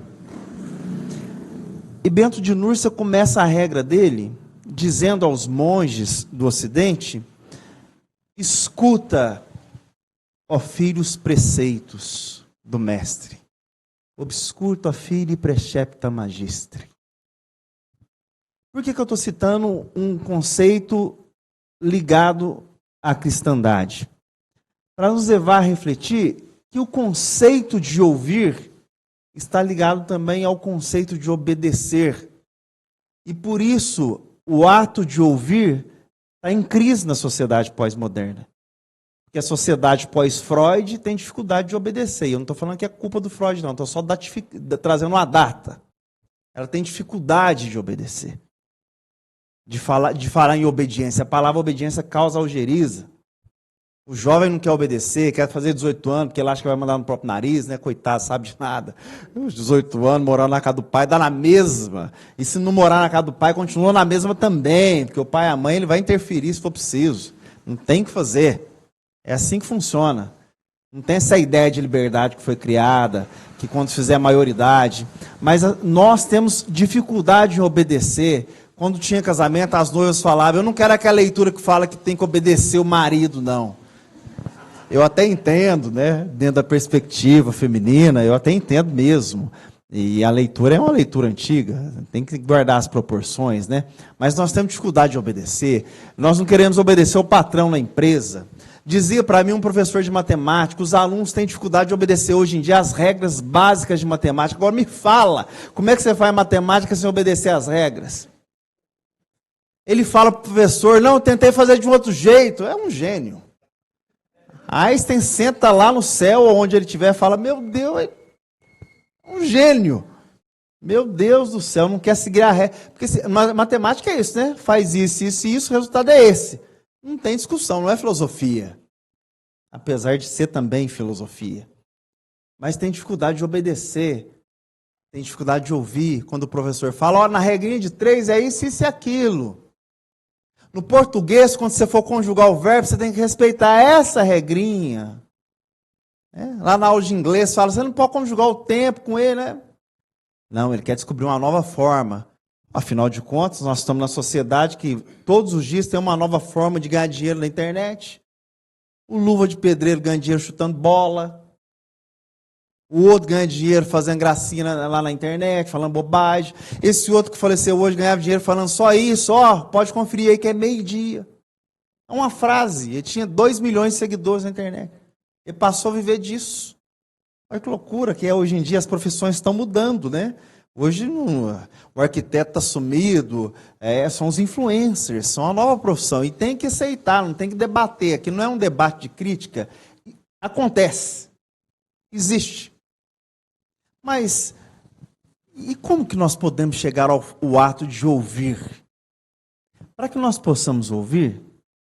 E Bento de Núrcia começa a regra dele, dizendo aos monges do Ocidente: escuta, ó filhos, preceitos do mestre. Obscurta, filii, precepta magistre. Por que eu estou citando um conceito ligado à cristandade? Para nos levar a refletir que o conceito de ouvir está ligado também ao conceito de obedecer. E por isso, o ato de ouvir está em crise na sociedade pós-moderna. Porque a sociedade pós-Freud tem dificuldade de obedecer. E eu não estou falando que é culpa do Freud, não. Estou só trazendo uma data. Ela tem dificuldade de obedecer. De falar em obediência. A palavra obediência causa algeriza. O jovem não quer obedecer, quer fazer 18 anos, porque ele acha que vai mandar no próprio nariz, né? Coitado, sabe de nada. Os 18 anos, morando na casa do pai, dá na mesma. E se não morar na casa do pai, continua na mesma também, porque o pai e a mãe ele vai interferir se for preciso. Não tem o que fazer. É assim que funciona. Não tem essa ideia de liberdade que foi criada, que quando fizer a maioridade. Mas nós temos dificuldade em obedecer. Quando tinha casamento, as noivas falavam: eu não quero aquela leitura que fala que tem que obedecer o marido, não. eu até entendo, né? Dentro da perspectiva feminina, eu até entendo mesmo. E a leitura é uma leitura antiga, tem que guardar as proporções, né? Mas nós temos dificuldade de obedecer. Nós não queremos obedecer o patrão na empresa. Dizia para mim um professor de matemática, os alunos têm dificuldade de obedecer hoje em dia as regras básicas de matemática. Agora me fala, como é que você faz matemática sem obedecer as regras? Ele fala para o professor, não, eu tentei fazer de um outro jeito. É um gênio. Einstein senta lá no céu, onde ele estiver, e fala, meu Deus, é um gênio. Meu Deus do céu, não quer seguir a regra. Porque matemática é isso, né? Faz isso, isso e isso, o resultado é esse. Não tem discussão, não é filosofia. Apesar de ser também filosofia. Mas tem dificuldade de obedecer. Tem dificuldade de ouvir quando o professor fala, ó, na regrinha de 3 é isso, isso e aquilo. No português, quando você for conjugar o verbo, você tem que respeitar essa regrinha. Lá na aula de inglês, fala, você não pode conjugar o tempo com ele, né? Não, ele quer descobrir uma nova forma. Afinal de contas, nós estamos na sociedade que todos os dias tem uma nova forma de ganhar dinheiro na internet. O luva de pedreiro ganha dinheiro chutando bola. O outro ganha dinheiro fazendo gracinha lá na internet, falando bobagem. Esse outro que faleceu hoje ganhava dinheiro falando só isso, ó, pode conferir aí que é meio-dia. É uma frase. Ele tinha 2 milhões de seguidores na internet. Ele passou a viver disso. Olha que loucura que é hoje em dia, as profissões estão mudando, né? Hoje o arquiteto está sumido, são os influencers, são a nova profissão. E tem que aceitar, não tem que debater. Aqui não é um debate de crítica. Acontece. Existe. Mas, e como que nós podemos chegar ao ato de ouvir? Para que nós possamos ouvir,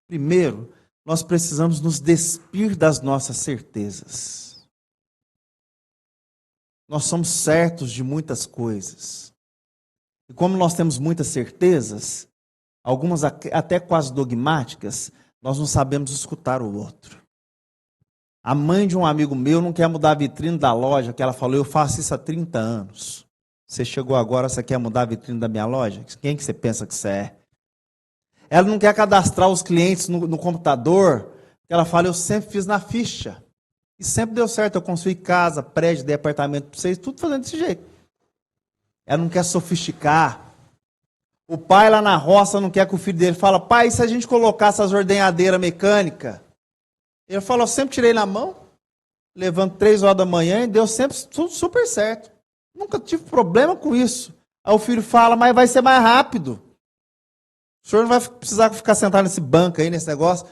primeiro, nós precisamos nos despir das nossas certezas. Nós somos certos de muitas coisas. E como nós temos muitas certezas, algumas até quase dogmáticas, nós não sabemos escutar o outro. A mãe de um amigo meu não quer mudar a vitrine da loja, que ela falou, eu faço isso há 30 anos. Você chegou agora, você quer mudar a vitrine da minha loja? Quem que você pensa que você é? Ela não quer cadastrar os clientes no computador, ela fala, eu sempre fiz na ficha. E sempre deu certo, eu construí casa, prédio, dei apartamento para vocês, tudo fazendo desse jeito. Ela não quer sofisticar. O pai lá na roça não quer que o filho dele fale, pai, e se a gente colocasse as ordenhadeiras mecânicas? Ele falou, eu sempre tirei na mão, levanto 3 horas da manhã e deu sempre tudo super certo. Nunca tive problema com isso. Aí o filho fala, mas vai ser mais rápido. O senhor não vai precisar ficar sentado nesse banco aí, nesse negócio.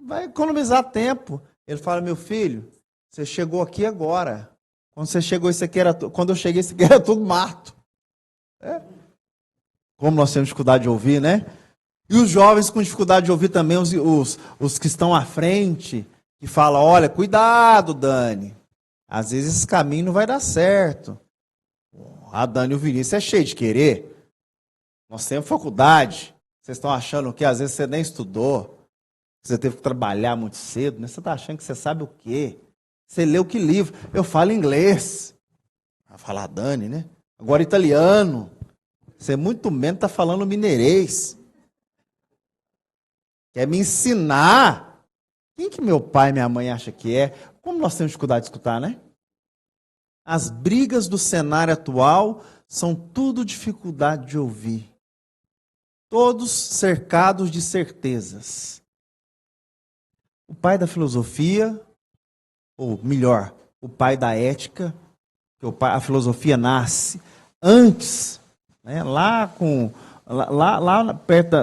Vai economizar tempo. Ele fala, meu filho, você chegou aqui agora. Quando você chegou, quando eu cheguei, isso aqui era tudo mato. Como nós temos dificuldade de ouvir, né? E os jovens com dificuldade de ouvir também, os que estão à frente, que falam, olha, cuidado, Dani. Às vezes esse caminho não vai dar certo. A Dani e o Vinícius é cheio de querer. Nós temos faculdade. Vocês estão achando que às vezes você nem estudou. Você teve que trabalhar muito cedo, né? Você está achando que você sabe o quê? Você leu que livro? Eu falo inglês. Vai falar Dani, né? Agora italiano. Você muito menos está falando mineirês. Quer me ensinar? Quem que meu pai e minha mãe acham que é? Como nós temos dificuldade de escutar, né? As brigas do cenário atual são tudo dificuldade de ouvir. Todos cercados de certezas. O pai da filosofia, ou melhor, o pai da ética, a filosofia nasce antes, né, lá perto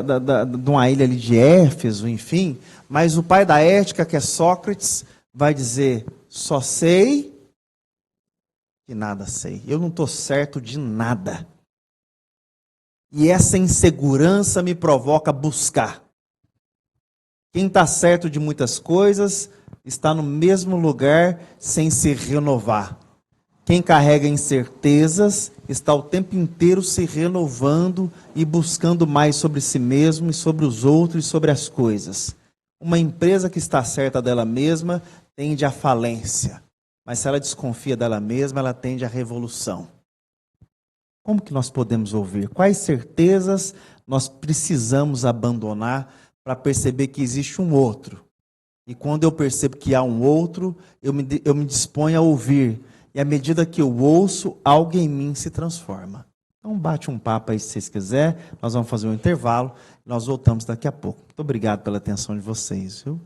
de uma ilha ali de Éfeso, enfim, mas o pai da ética, que é Sócrates, vai dizer, só sei que nada sei. Eu não estou certo de nada. E essa insegurança me provoca buscar. Quem está certo de muitas coisas está no mesmo lugar sem se renovar. Quem carrega incertezas está o tempo inteiro se renovando e buscando mais sobre si mesmo e sobre os outros e sobre as coisas. Uma empresa que está certa dela mesma tende à falência, mas se ela desconfia dela mesma, ela tende à revolução. Como que nós podemos ouvir? Quais certezas nós precisamos abandonar para perceber que existe um outro E quando eu percebo que há um outro, eu me disponho a ouvir. E à medida que eu ouço, algo em mim se transforma. Então bate um papo aí se vocês quiserem. Nós vamos fazer um intervalo. Nós voltamos daqui a pouco. Muito obrigado pela atenção de vocês, viu?